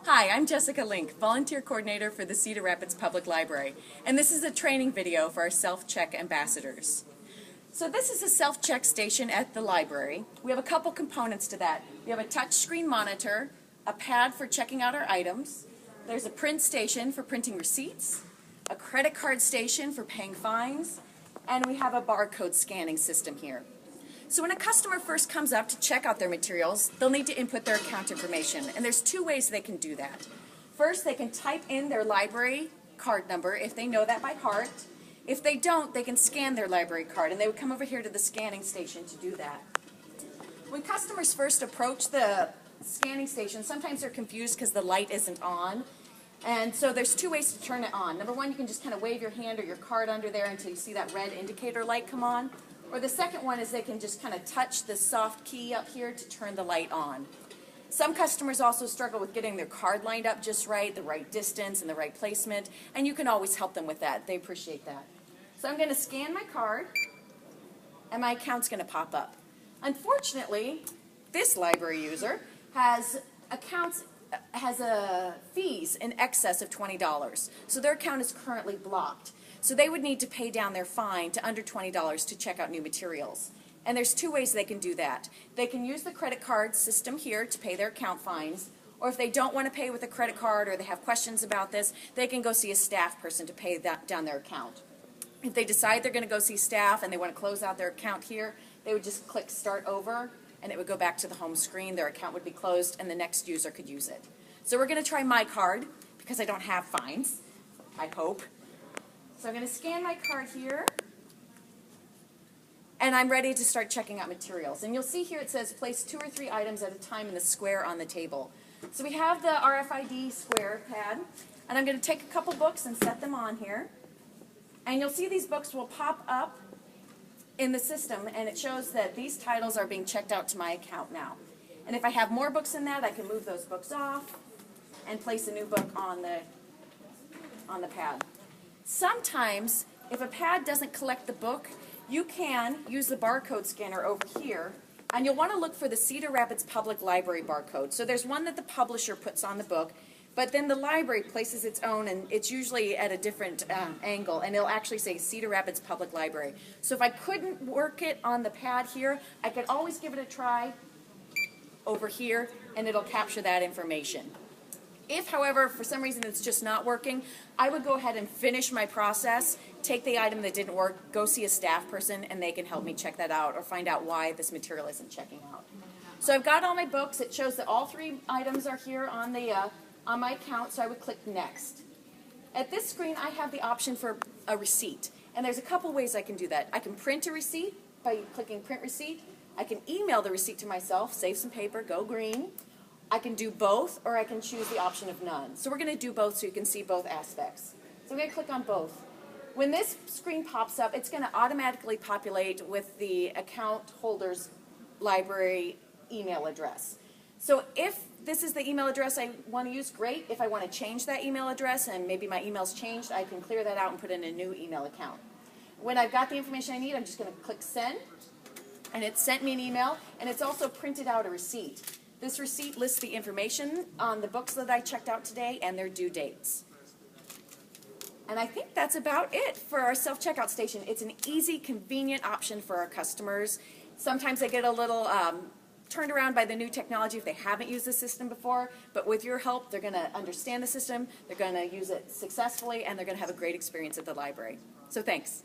Hi, I'm Jessica Link, Volunteer Coordinator for the Cedar Rapids Public Library, and this is a training video for our self-check ambassadors. So this is a self-check station at the library. We have a couple components to that. We have a touchscreen monitor, a pad for checking out our items, there's a print station for printing receipts, a credit card station for paying fines, and we have a barcode scanning system here. So when a customer first comes up to check out their materials, they'll need to input their account information, and there's two ways they can do that. First, they can type in their library card number if they know that by heart. If they don't, they can scan their library card, and they would come over here to the scanning station to do that. When customers first approach the scanning station, sometimes they're confused because the light isn't on. And so there's two ways to turn it on. Number one, you can just kind of wave your hand or your card under there until you see that red indicator light come on. Or the second one is they can just kind of touch the soft key up here to turn the light on. Some customers also struggle with getting their card lined up just right, the right distance and the right placement, and you can always help them with that. They appreciate that. So I'm going to scan my card, and my account's going to pop up. Unfortunately, this library user has fees in excess of $20, so their account is currently blocked. So they would need to pay down their fine to under $20 to check out new materials. And there's two ways they can do that. They can use the credit card system here to pay their account fines, or if they don't want to pay with a credit card or they have questions about this, they can go see a staff person to pay down their account. If they decide they're going to go see staff and they want to close out their account here, they would just click Start Over, and it would go back to the home screen. Their account would be closed, and the next user could use it. So we're going to try my card, because I don't have fines, I hope. So I'm going to scan my card here, and I'm ready to start checking out materials. And you'll see here it says place 2 or 3 items at a time in the square on the table. So we have the RFID square pad, and I'm going to take a couple books and set them on here. And you'll see these books will pop up in the system, and it shows that these titles are being checked out to my account now. And if I have more books in that, I can move those books off and place a new book on the pad. Sometimes, if a pad doesn't collect the book, you can use the barcode scanner over here, and you'll want to look for the Cedar Rapids Public Library barcode. So there's one that the publisher puts on the book, but then the library places its own, and it's usually at a different angle, and it'll actually say Cedar Rapids Public Library. So if I couldn't work it on the pad here, I could always give it a try over here, and it'll capture that information. If, however, for some reason it's just not working, I would go ahead and finish my process, take the item that didn't work, go see a staff person, and they can help me check that out or find out why this material isn't checking out. So I've got all my books. It shows that all 3 items are here on my account, so I would click Next. At this screen, I have the option for a receipt, and there's a couple ways I can do that. I can print a receipt by clicking Print Receipt. I can email the receipt to myself, save some paper, go green. I can do both, or I can choose the option of none. So we're going to do both so you can see both aspects. So I'm going to click on both. When this screen pops up, it's going to automatically populate with the account holder's library email address. So if this is the email address I want to use, great. If I want to change that email address and maybe my email's changed, I can clear that out and put in a new email account. When I've got the information I need, I'm just going to click Send, and it's sent me an email, and it's also printed out a receipt. This receipt lists the information on the books that I checked out today and their due dates. And I think that's about it for our self-checkout station. It's an easy, convenient option for our customers. Sometimes they get a little turned around by the new technology if they haven't used the system before, but with your help, they're going to understand the system, they're going to use it successfully, and they're going to have a great experience at the library. So thanks.